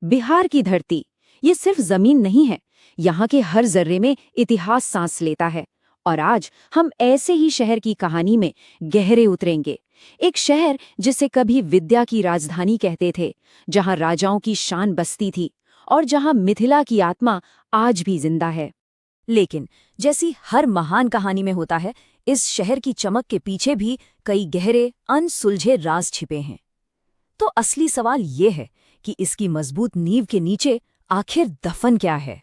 बिहार की धरती, ये सिर्फ जमीन नहीं है, यहाँ के हर जर्रे में इतिहास सांस लेता है। और आज हम ऐसे ही शहर की कहानी में गहरे उतरेंगे। एक शहर जिसे कभी विद्या की राजधानी कहते थे, जहाँ राजाओं की शान बसती थी और जहाँ मिथिला की आत्मा आज भी जिंदा है। लेकिन जैसी हर महान कहानी में होता है, इस शहर की चमक के पीछे भी कई गहरे अनसुलझे राज छिपे हैं। तो असली सवाल ये है कि इसकी मजबूत नींव के नीचे आखिर दफन क्या है।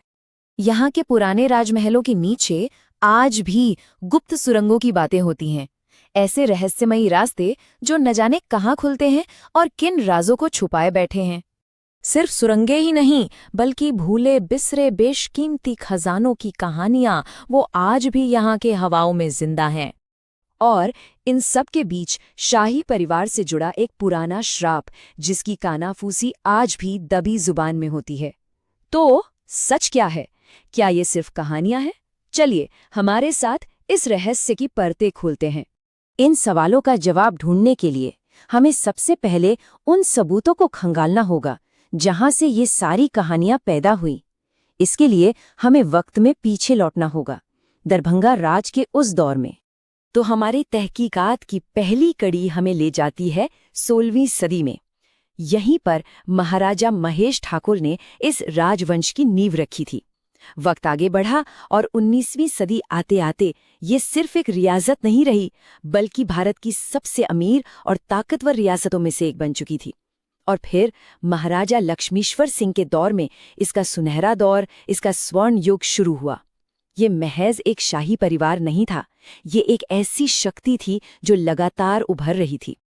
यहाँ के पुराने राजमहलों के नीचे आज भी गुप्त सुरंगों की बातें होती हैं, ऐसे रहस्यमयी रास्ते जो न जाने कहाँ खुलते हैं और किन राजों को छुपाए बैठे हैं। सिर्फ सुरंगें ही नहीं, बल्कि भूले बिसरे बेशकीमती खजानों की कहानियां वो आज भी यहाँ के हवाओं में जिंदा हैं। और इन सब के बीच शाही परिवार से जुड़ा एक पुराना श्राप, जिसकी कानाफूसी आज भी दबी जुबान में होती है। तो सच क्या है? क्या ये सिर्फ कहानियां हैं? चलिए हमारे साथ इस रहस्य की परतें खोलते हैं। इन सवालों का जवाब ढूंढने के लिए हमें सबसे पहले उन सबूतों को खंगालना होगा जहां से ये सारी कहानियां पैदा हुई। इसके लिए हमें वक्त में पीछे लौटना होगा, दरभंगा राज के उस दौर में। तो हमारी तहकीकात की पहली कड़ी हमें ले जाती है 16वीं सदी में। यहीं पर महाराजा महेश ठाकुर ने इस राजवंश की नींव रखी थी। वक्त आगे बढ़ा और 19वीं सदी आते आते ये सिर्फ एक रियासत नहीं रही, बल्कि भारत की सबसे अमीर और ताकतवर रियासतों में से एक बन चुकी थी। और फिर महाराजा लक्ष्मीश्वर सिंह के दौर में इसका सुनहरा दौर, इसका स्वर्ण युग शुरू हुआ। ये महज एक शाही परिवार नहीं था, ये एक ऐसी शक्ति थी जो लगातार उभर रही थी।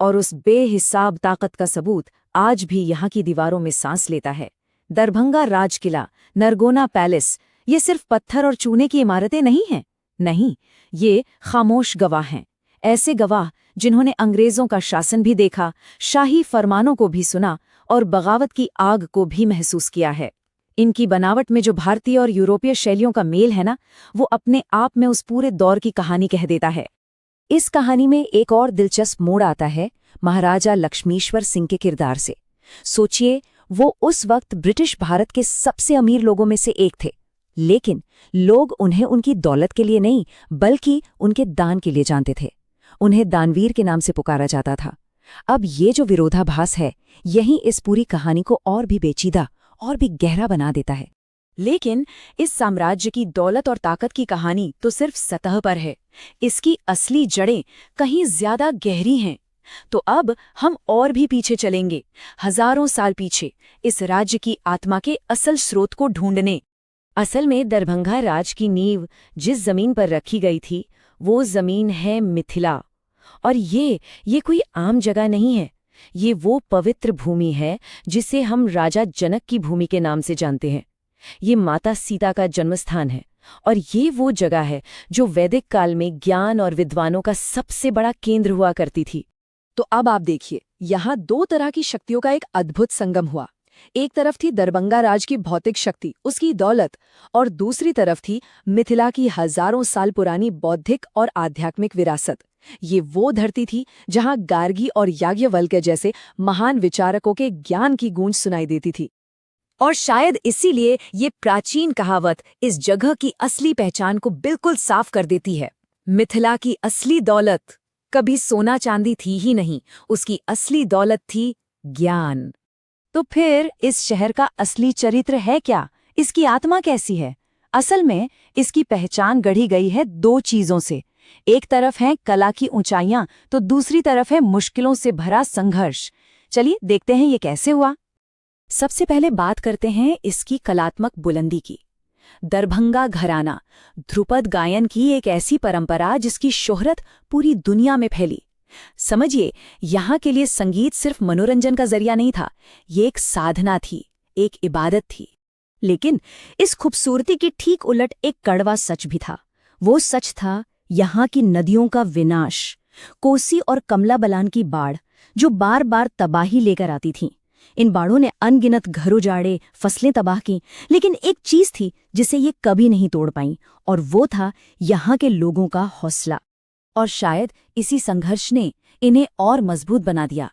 और उस बेहिसाब ताकत का सबूत आज भी यहाँ की दीवारों में सांस लेता है। दरभंगा राजकिला, नरगोना पैलेस, ये सिर्फ पत्थर और चूने की इमारतें नहीं हैं। नहीं, ये खामोश गवाह हैं। ऐसे गवाह जिन्होंने अंग्रेजों का शासन भी देखा, शाही फरमानों को भी सुना और बगावत की आग को भी महसूस किया है। इनकी बनावट में जो भारतीय और यूरोपीय शैलियों का मेल है ना, वो अपने आप में उस पूरे दौर की कहानी कह देता है। इस कहानी में एक और दिलचस्प मोड़ आता है महाराजा लक्ष्मीश्वर सिंह के किरदार से। सोचिए, वो उस वक्त ब्रिटिश भारत के सबसे अमीर लोगों में से एक थे, लेकिन लोग उन्हें उनकी दौलत के लिए नहीं, बल्कि उनके दान के लिए जानते थे। उन्हें दानवीर के नाम से पुकारा जाता था। अब ये जो विरोधाभास है, यही इस पूरी कहानी को और भी पेचीदा और भी गहरा बना देता है। लेकिन इस साम्राज्य की दौलत और ताकत की कहानी तो सिर्फ सतह पर है। इसकी असली जड़ें कहीं ज्यादा गहरी हैं। तो अब हम और भी पीछे चलेंगे, हजारों साल पीछे, इस राज्य की आत्मा के असल स्रोत को ढूंढने। असल में दरभंगा राज की नींव जिस जमीन पर रखी गई थी, वो जमीन है मिथिला। और ये कोई आम जगह नहीं है। ये वो पवित्र भूमि है जिसे हम राजा जनक की भूमि के नाम से जानते हैं। ये माता सीता का जन्मस्थान है, और ये वो जगह है जो वैदिक काल में ज्ञान और विद्वानों का सबसे बड़ा केंद्र हुआ करती थी। तो अब आप देखिए, यहाँ दो तरह की शक्तियों का एक अद्भुत संगम हुआ। एक तरफ थी दरभंगा राज की भौतिक शक्ति, उसकी दौलत, और दूसरी तरफ थी मिथिला की हजारों साल पुरानी बौद्धिक और आध्यात्मिक विरासत। ये वो धरती थी जहाँ गार्गी और याज्ञवल्क्य जैसे महान विचारकों के ज्ञान की गूंज सुनाई देती थी। और शायद इसीलिए ये प्राचीन कहावत इस जगह की असली पहचान को बिल्कुल साफ कर देती है। मिथिला की असली दौलत कभी सोना चांदी थी ही नहीं, उसकी असली दौलत थी ज्ञान। तो फिर इस शहर का असली चरित्र है क्या? इसकी आत्मा कैसी है? असल में इसकी पहचान गढ़ी गई है दो चीजों से। एक तरफ है कला की ऊंचाइयां, तो दूसरी तरफ है मुश्किलों से भरा संघर्ष। चलिए देखते हैं ये कैसे हुआ। सबसे पहले बात करते हैं इसकी कलात्मक बुलंदी की। दरभंगा घराना, ध्रुपद गायन की एक ऐसी परंपरा जिसकी शोहरत पूरी दुनिया में फैली। समझिए, यहाँ के लिए संगीत सिर्फ मनोरंजन का जरिया नहीं था, ये एक साधना थी, एक इबादत थी। लेकिन इस खूबसूरती की ठीक उलट एक कड़वा सच भी था। वो सच था यहाँ की नदियों का विनाश, कोसी और कमला बलान की बाढ़, जो बार बार तबाही लेकर आती थीं। इन बाढ़ों ने अनगिनत घर उजाड़े, फसलें तबाह की, लेकिन एक चीज थी जिसे ये कभी नहीं तोड़ पाईं, और वो था यहाँ के लोगों का हौसला। और शायद इसी संघर्ष ने इन्हें और मजबूत बना दिया।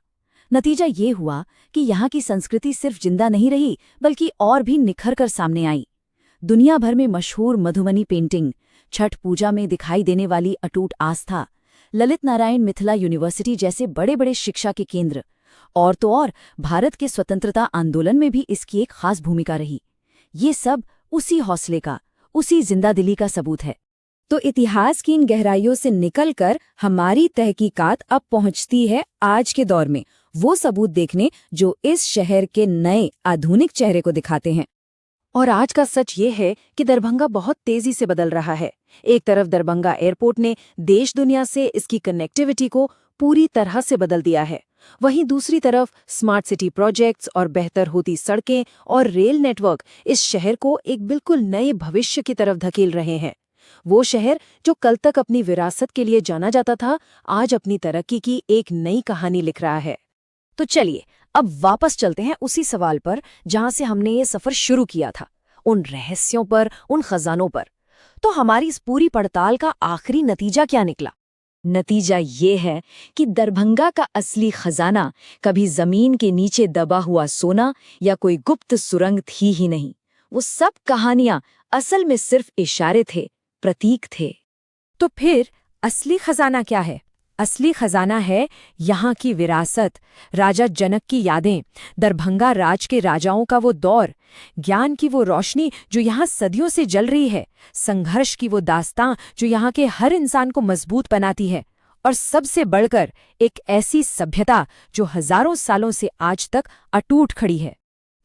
नतीजा ये हुआ कि यहाँ की संस्कृति सिर्फ जिंदा नहीं रही बल्कि और भी निखर कर सामने आई। दुनिया भर में मशहूर मधुबनी पेंटिंग, छठ पूजा में दिखाई देने वाली अटूट आस्था, ललित नारायण मिथिला यूनिवर्सिटी जैसे बड़े बड़े शिक्षा के केंद्र, और तो और भारत के स्वतंत्रता आंदोलन में भी इसकी एक खास भूमिका रही। ये सब उसी हौसले का, उसी जिंदादिली का सबूत है। तो इतिहास की इन गहराइयों से निकलकर हमारी तहकीकात अब पहुंचती है आज के दौर में, वो सबूत देखने जो इस शहर के नए आधुनिक चेहरे को दिखाते हैं। और आज का सच ये है कि दरभंगा बहुत तेजी से बदल रहा है। एक तरफ दरभंगा एयरपोर्ट ने देश दुनिया से इसकी कनेक्टिविटी को पूरी तरह से बदल दिया है, वहीं दूसरी तरफ स्मार्ट सिटी प्रोजेक्ट्स और बेहतर होती सड़कें और रेल नेटवर्क इस शहर को एक बिल्कुल नए भविष्य की तरफ धकेल रहे हैं। वो शहर जो कल तक अपनी विरासत के लिए जाना जाता था, आज अपनी तरक्की की एक नई कहानी लिख रहा है। तो चलिए अब वापस चलते हैं उसी सवाल पर जहां से हमने ये सफर शुरू किया था, उन रहस्यों पर, उन खजानों पर। तो हमारी इस पूरी पड़ताल का आखिरी नतीजा क्या निकला? नतीजा ये है कि दरभंगा का असली खजाना कभी जमीन के नीचे दबा हुआ सोना या कोई गुप्त सुरंग थी ही नहीं। वो सब कहानियां असल में सिर्फ इशारे थे, प्रतीक थे। तो फिर असली खजाना क्या है? असली खजाना है यहाँ की विरासत, राजा जनक की यादें, दरभंगा राज के राजाओं का वो दौर, ज्ञान की वो रोशनी जो यहाँ सदियों से जल रही है, संघर्ष की वो दास्तां जो यहाँ के हर इंसान को मजबूत बनाती है, और सबसे बढ़कर एक ऐसी सभ्यता जो हजारों सालों से आज तक अटूट खड़ी है।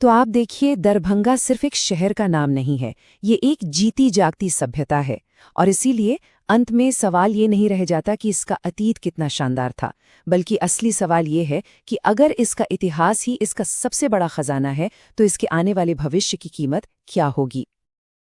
तो आप देखिए, दरभंगा सिर्फ एक शहर का नाम नहीं है, ये एक जीती जागती सभ्यता है। और इसीलिए अंत में सवाल ये नहीं रह जाता कि इसका अतीत कितना शानदार था, बल्कि असली सवाल ये है कि अगर इसका इतिहास ही इसका सबसे बड़ा खजाना है तो इसके आने वाले भविष्य की कीमत क्या होगी।